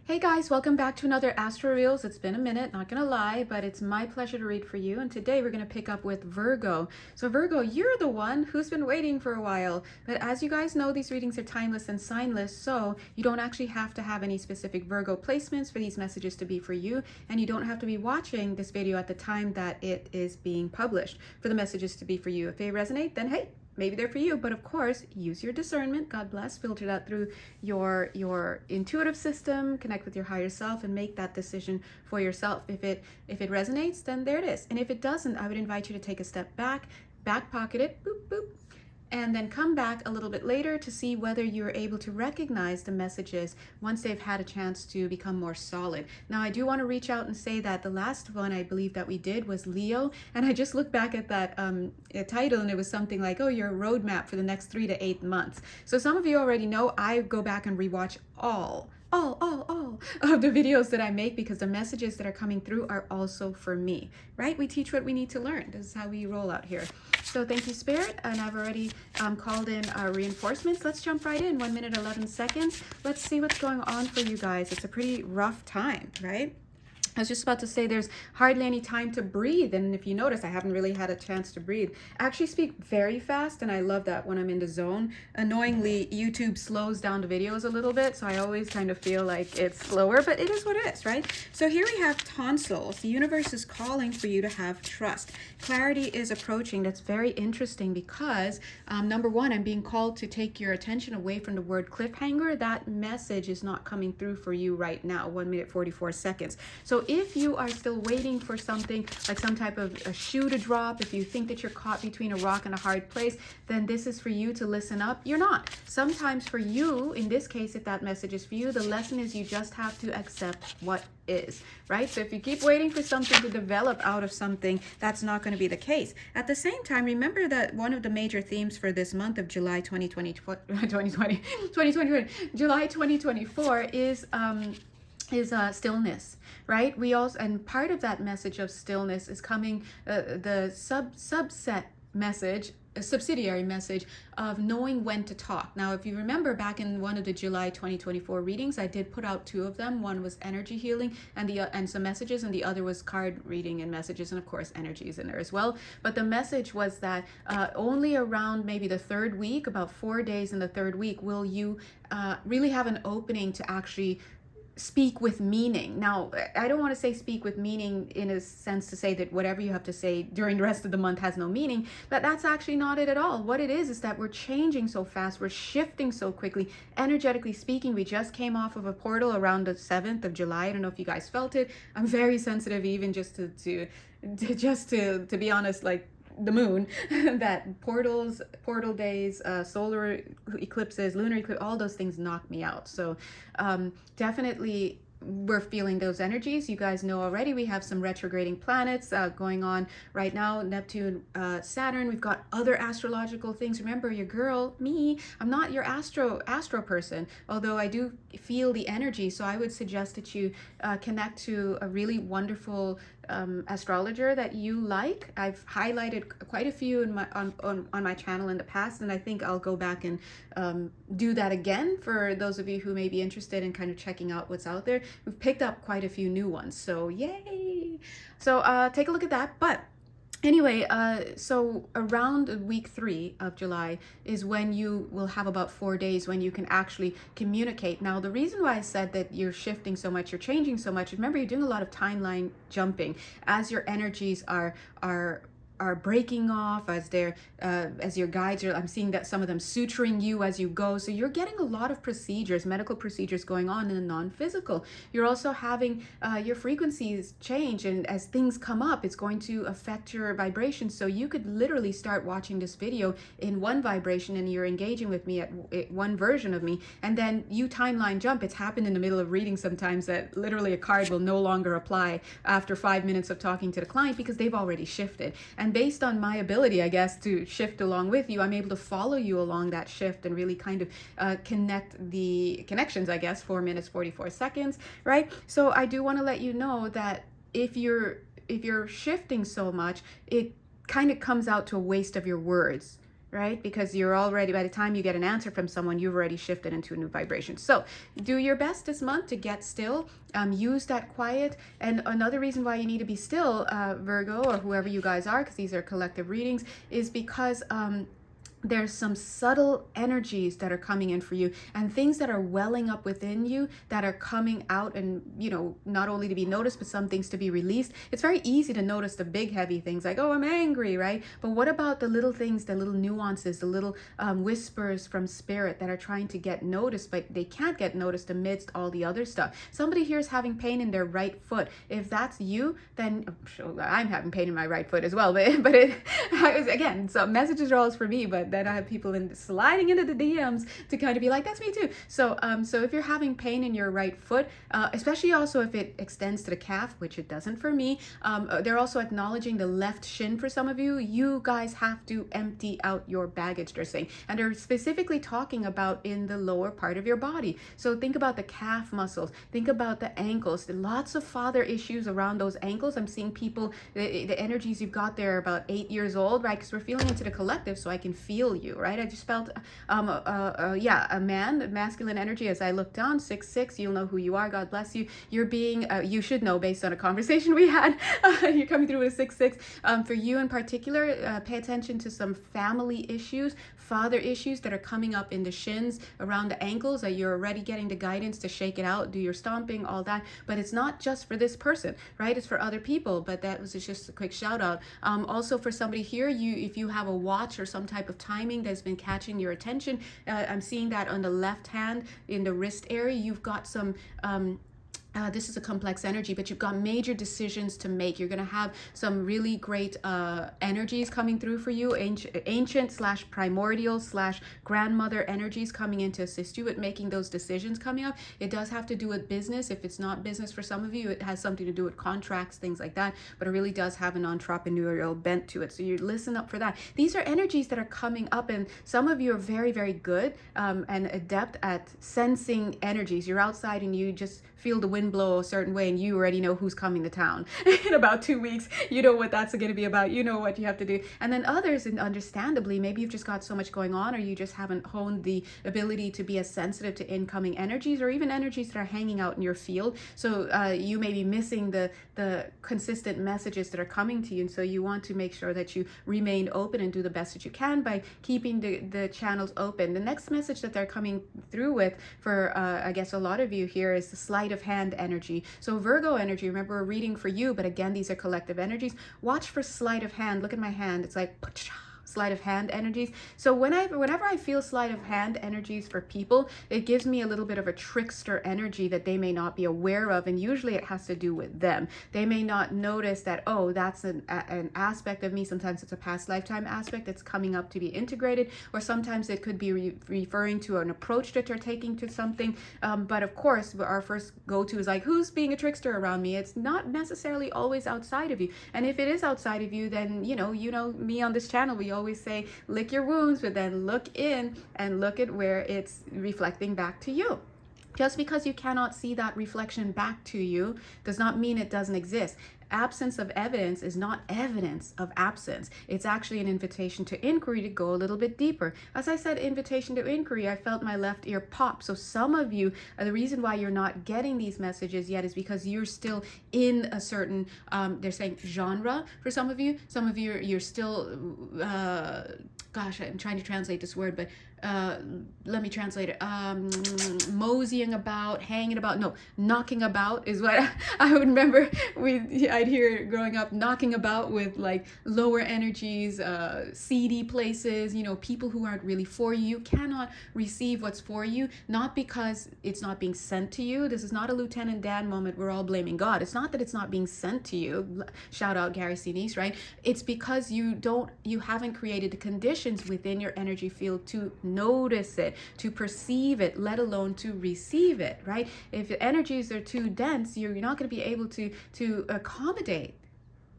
Hey guys, welcome back to another Astro Reels. It's been a minute, not gonna lie, but it's my pleasure to read for you. And today we're gonna pick up with Virgo. So Virgo, you're the one who's been waiting for a while. But as you guys know, these readings are timeless and signless, so you don't actually have to have any specific Virgo placements for these messages to be for you. And you don't have to be watching this video at the time that it is being published for the messages to be for you. If they resonate, then hey, maybe they're for you, but of course, use your discernment. God bless. Filter that through your intuitive system, connect with your higher self, and make that decision for yourself. If it resonates, then there it is. And if it doesn't, I would invite you to take a step back, back pocket it, boop, boop, and then come back a little bit later to see whether you're able to recognize the messages once they've had a chance to become more solid. Now, I do want to reach out and say that the last one I believe that we did was Leo, and I just looked back at that title, and it was something like, oh, your roadmap for the next 3 to 8 months. So some of you already know I go back and rewatch all of the videos that I make, because the messages that are coming through are also for me, right? We teach what we need to learn. This is how we roll out here. So thank you, Spirit. And I've already called in our reinforcements. Let's jump right in. 1 minute, 11 seconds. Let's see what's going on for you guys. It's a pretty rough time, right? I was just about to say there's hardly any time to breathe. And if you notice, I haven't really had a chance to breathe. I actually speak very fast, and I love that when I'm in the zone. Annoyingly, YouTube slows down the videos a little bit, so I always kind of feel like it's slower, but it is what it is, right? So here we have tonsils. The universe is calling for you to have trust. Clarity is approaching. That's very interesting because, number one, I'm being called to take your attention away from the word cliffhanger. That message is not coming through for you right now. 1 minute, 44 seconds. So if you are still waiting for something like some type of a shoe to drop, if you think that you're caught between a rock and a hard place, then this is for you to listen up. You're not. Sometimes for you, in this case, if that message is for you, the lesson is you just have to accept what is, right? So if you keep waiting for something to develop out of something, that's not going to be the case. At the same time, remember that one of the major themes for this month of July 2020, July 2024 is stillness, right? We also, and part of that message of stillness is coming, the subset message, a subsidiary message of knowing when to talk. Now, if you remember back in one of the July 2024 readings, I did put out 2 of them. One was energy healing and some messages, and the other was card reading and messages, and of course energy is in there as well. But the message was that only around maybe the 3rd week, about 4 days in the 3rd week, will you really have an opening to actually speak with meaning. Now, I don't want to say speak with meaning in a sense to say that whatever you have to say during the rest of the month has no meaning, but that's actually not it at all. What it is that we're changing so fast, we're shifting so quickly. Energetically speaking, we just came off of a portal around the 7th of July. I don't know if you guys felt it. I'm very sensitive, even just to be honest, like the moon, that portal days, solar eclipses, lunar eclipse, all those things knock me out. So definitely we're feeling those energies. You guys know already we have some retrograding planets going on right now. Neptune, Saturn. We've got other astrological things. Remember, your girl, me, I'm not your astro person, although I do feel the energy. So I would suggest that you connect to a really wonderful astrologer that you like. I've highlighted quite a few in my on my channel in the past, and I think I'll go back and do that again for those of you who may be interested in kind of checking out what's out there. We've picked up quite a few new ones, so yay. So take a look at that. But anyway, so around week 3 of July is when you will have about 4 days when you can actually communicate. Now, the reason why I said that you're shifting so much, you're changing so much, remember, you're doing a lot of timeline jumping as your energies are breaking off, as your guides are. I'm seeing that some of them suturing you as you go. So you're getting a lot of procedures, medical procedures going on in the non-physical. You're also having your frequencies change, and as things come up, it's going to affect your vibration. So you could literally start watching this video in one vibration, and you're engaging with me at one version of me, and then you timeline jump. It's happened in the middle of reading sometimes that literally a card will no longer apply after 5 minutes of talking to the client because they've already shifted. And based on my ability, I guess, to shift along with you, I'm able to follow you along that shift and really kind of connect the connections, I guess. 4 minutes, 44 seconds, right? So I do want to let you know that if you're shifting so much, it kind of comes out to a waste of your words. right? Because you're already, by the time you get an answer from someone, you've already shifted into a new vibration. So do your best this month to get still. Use that quiet. And another reason why you need to be still, Virgo, or whoever you guys are, because these are collective readings, is because there's some subtle energies that are coming in for you, and things that are welling up within you that are coming out, and not only to be noticed, but some things to be released. It's very easy to notice the big heavy things like, oh, I'm angry, right? But what about the little things, the little nuances, the little whispers from spirit that are trying to get noticed, but they can't get noticed amidst all the other stuff? Somebody here is having pain in their right foot. If that's you, then I'm having pain in my right foot as well, but again, so messages are always for me, but then I have people sliding into the DMs to kind of be like, that's me too. So if you're having pain in your right foot, especially also if it extends to the calf, which it doesn't for me, they're also acknowledging the left shin for some of you. You guys have to empty out your baggage, they're saying. And they're specifically talking about in the lower part of your body. So think about the calf muscles. Think about the ankles. Lots of father issues around those ankles. I'm seeing people, the energies you've got there about 8 years old, right? Because we're feeling into the collective, so I can feel you, right? I just felt a man, masculine energy. As I look down, 6'6", you'll know who you are. God bless you. You're being you should know based on a conversation we had. You're coming through with a 6'6". For you in particular, pay attention to some family issues, father issues that are coming up in the shins, around the ankles. You're already getting the guidance to shake it out, do your stomping, all that. But it's not just for this person, right? It's for other people. But that was just a quick shout out. Also for somebody here, if you have a watch or some type of timing that's been catching your attention, I'm seeing that on the left hand in the wrist area. You've got some this is a complex energy, but you've got major decisions to make. You're going to have some really great energies coming through for you, ancient / primordial / grandmother energies coming in to assist you with making those decisions coming up. It does have to do with business. If it's not business for some of you, it has something to do with contracts, things like that, but it really does have an entrepreneurial bent to it. So you listen up for that. These are energies that are coming up, and some of you are very, very good and adept at sensing energies. You're outside and you just feel the wind blow a certain way, and you already know who's coming to town in about 2 weeks. You know what that's going to be about. You know what you have to do. And then others, and understandably, maybe you've just got so much going on, or you just haven't honed the ability to be as sensitive to incoming energies, or even energies that are hanging out in your field. So you may be missing the consistent messages that are coming to you, and so you want to make sure that you remain open and do the best that you can by keeping the channels open. The next message that they're coming through with for I guess a lot of you here is the sleight of hand energy. So Virgo energy, remember, we're reading for you, but again, these are collective energies. Watch for sleight of hand. Look at my hand. It's like sleight of hand energies. So whenever I feel sleight of hand energies for people, it gives me a little bit of a trickster energy that they may not be aware of, and usually it has to do with them. They may not notice that, oh, that's an aspect of me. Sometimes it's a past lifetime aspect that's coming up to be integrated, or sometimes it could be referring to an approach that you're taking to something. But of course, our first go-to is like, who's being a trickster around me? It's not necessarily always outside of you. And if it is outside of you, then you know me on this channel, we always say lick your wounds, but then look in and look at where it's reflecting back to you. Just because you cannot see that reflection back to you does not mean it doesn't exist. Absence of evidence is not evidence of absence. It's actually an invitation to inquiry, to go a little bit deeper. As I said, invitation to inquiry, I felt my left ear pop. So some of you, the reason why you're not getting these messages yet is because you're still in a certain, they're saying genre for some of you. Some of you, you're still, gosh, I'm trying to translate this word, but let me translate it. Moseying about, hanging about, no, knocking about is what I would remember. I'd hear growing up, knocking about with like lower energies, seedy places, people who aren't really for you. You cannot receive what's for you, not because it's not being sent to you. This is not a Lieutenant Dan moment. We're all blaming God. It's not that it's not being sent to you. Shout out Gary Sinise, right? It's because you haven't created the conditions within your energy field to notice it, to perceive it, let alone to receive it, right? If the energies are too dense, you're not going to be able to accommodate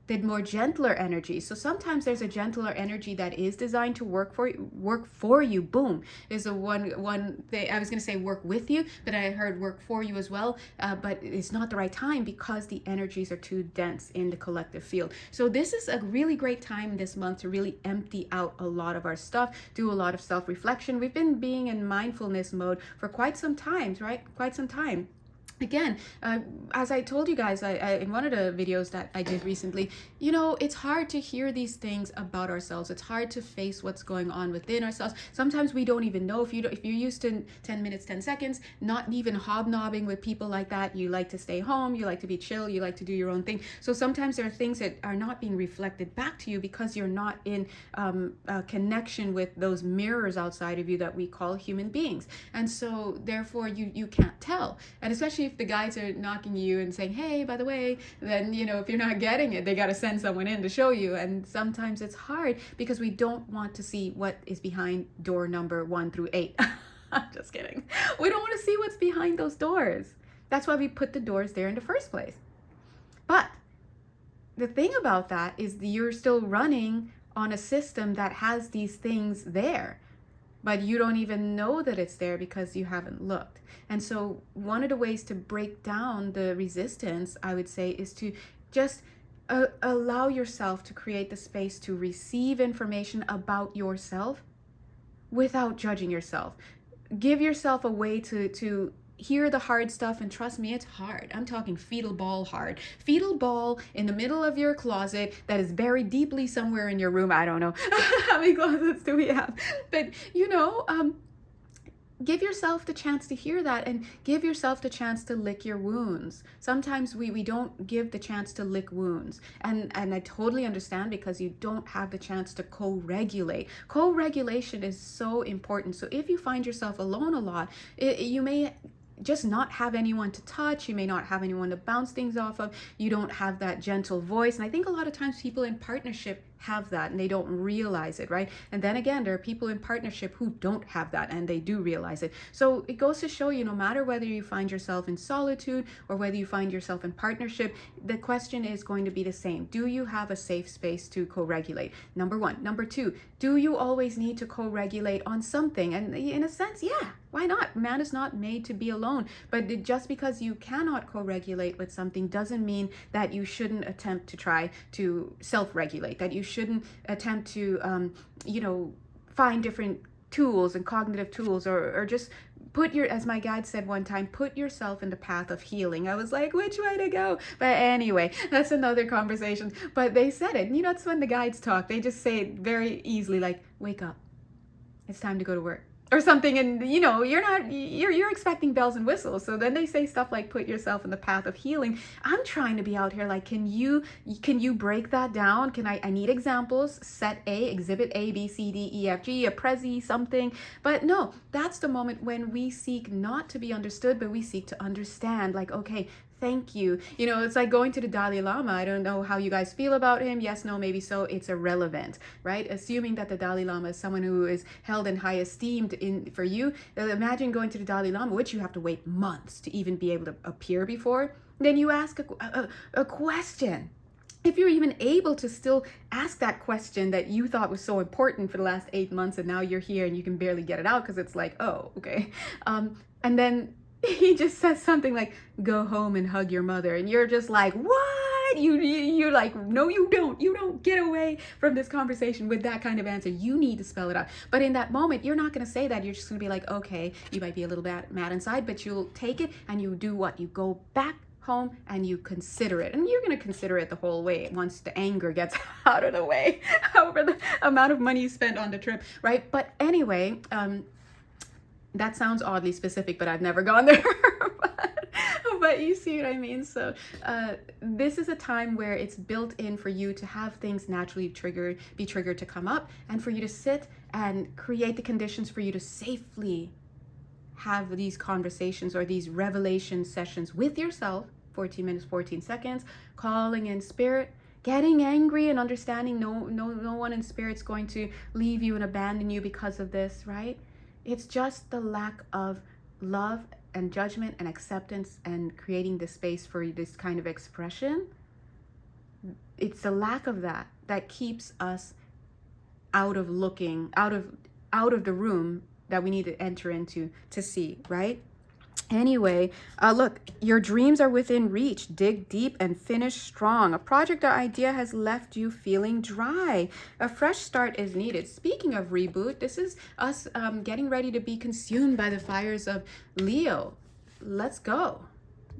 the more gentler energy. So sometimes there's a gentler energy that is designed to work for you. Boom is a one thing. I was going to say work with you, but I heard work for you as well. But it's not the right time because the energies are too dense in the collective field. So this is a really great time this month to really empty out a lot of our stuff, do a lot of self-reflection. We've been being in mindfulness mode for quite some time, right? Quite some time. Again, as I told you guys in one of the videos that I did recently, you know, it's hard to hear these things about ourselves. It's hard to face what's going on within ourselves. Sometimes we don't even know. If you're used to 10 minutes, 10 seconds, not even hobnobbing with people like that, you like to stay home, you like to be chill, you like to do your own thing. So sometimes there are things that are not being reflected back to you because you're not in a connection with those mirrors outside of you that we call human beings. And so therefore you can't tell. And especially if the guides are knocking you and saying, hey, by the way, then, you know, if you're not getting it, they got to send someone in to show you. And sometimes it's hard because we don't want to see what is behind door number 1 through 8. Just kidding. We don't want to see what's behind those doors. That's why we put the doors there in the first place. But the thing about that is you're still running on a system that has these things there, but you don't even know that it's there because you haven't looked. And so one of the ways to break down the resistance, I would say, is to just allow yourself to create the space to receive information about yourself without judging yourself. Give yourself a way to hear the hard stuff, and trust me, it's hard. I'm talking fetal ball hard. Fetal ball in the middle of your closet that is buried deeply somewhere in your room. I don't know how many closets do we have, but you know, give yourself the chance to hear that, and give yourself the chance to lick your wounds. Sometimes we don't give the chance to lick wounds, and I totally understand because you don't have the chance to co-regulate. Co-regulation is so important. So if you find yourself alone a lot, you may just not have anyone to touch. You may not have anyone to bounce things off of. You don't have that gentle voice. And I think a lot of times people in partnership have that and they don't realize it, right? And then again, there are people in partnership who don't have that and they do realize it. So it goes to show you, no matter whether you find yourself in solitude or whether you find yourself in partnership, the question is going to be the same. Do you have a safe space to co-regulate? Number one. Number two, do you always need to co-regulate on something? And in a sense, yeah, why not? Man is not made to be alone. But just because you cannot co-regulate with something doesn't mean that you shouldn't attempt to try to self-regulate, that you shouldn't attempt to, find different tools and cognitive tools, or just put as my guide said one time, put yourself in the path of healing. I was like, which way to go? But anyway, that's another conversation. But they said it. You know, it's when the guides talk, they just say it very easily, like, wake up. It's time to go to work. Or something, and you know, you're expecting bells and whistles. So then they say stuff like put yourself in the path of healing. I'm trying to be out here like, can you break that down? I need examples. Set A, exhibit A, B, C, D, E, F, G, a prezi, something. But no, that's the moment when we seek not to be understood, but we seek to understand. Like, okay, thank you. You know, it's like going to the Dalai Lama. I don't know how you guys feel about him. Yes, no, maybe so. It's irrelevant, right? Assuming that the Dalai Lama is someone who is held in high esteem for you. Imagine going to the Dalai Lama, which you have to wait months to even be able to appear before. Then you ask a question. If you're even able to still ask that question that you thought was so important for the last 8 months, and now you're here and you can barely get it out because it's like, oh, okay. And then he just says something like, go home and hug your mother. And you're just like, what? You're like, no, you don't get away from this conversation with that kind of answer. You need to spell it out. But in that moment, you're not going to say that. You're just going to be like, okay, you might be a little bit mad inside, but you'll take it and you do what? You go back home and you consider it. And you're going to consider it the whole way once the anger gets out of the way over the amount of money you spent on the trip, right? But anyway, that sounds oddly specific, but I've never gone there. But you see what I mean? So this is a time where it's built in for you to have things naturally be triggered to come up, and for you to sit and create the conditions for you to safely have these conversations or these revelation sessions with yourself. 14 minutes, 14 seconds, calling in spirit, getting angry and understanding no one in spirit's going to leave you and abandon you because of this, right? It's just the lack of love and judgment and acceptance and creating the space for this kind of expression it's the lack of that that keeps us out of the room that we need to enter into to see, right? Anyway, look, your dreams are within reach. Dig deep and finish strong. A project or idea has left you feeling dry. A fresh start is needed. Speaking of reboot, this is us getting ready to be consumed by the fires of Leo. Let's go.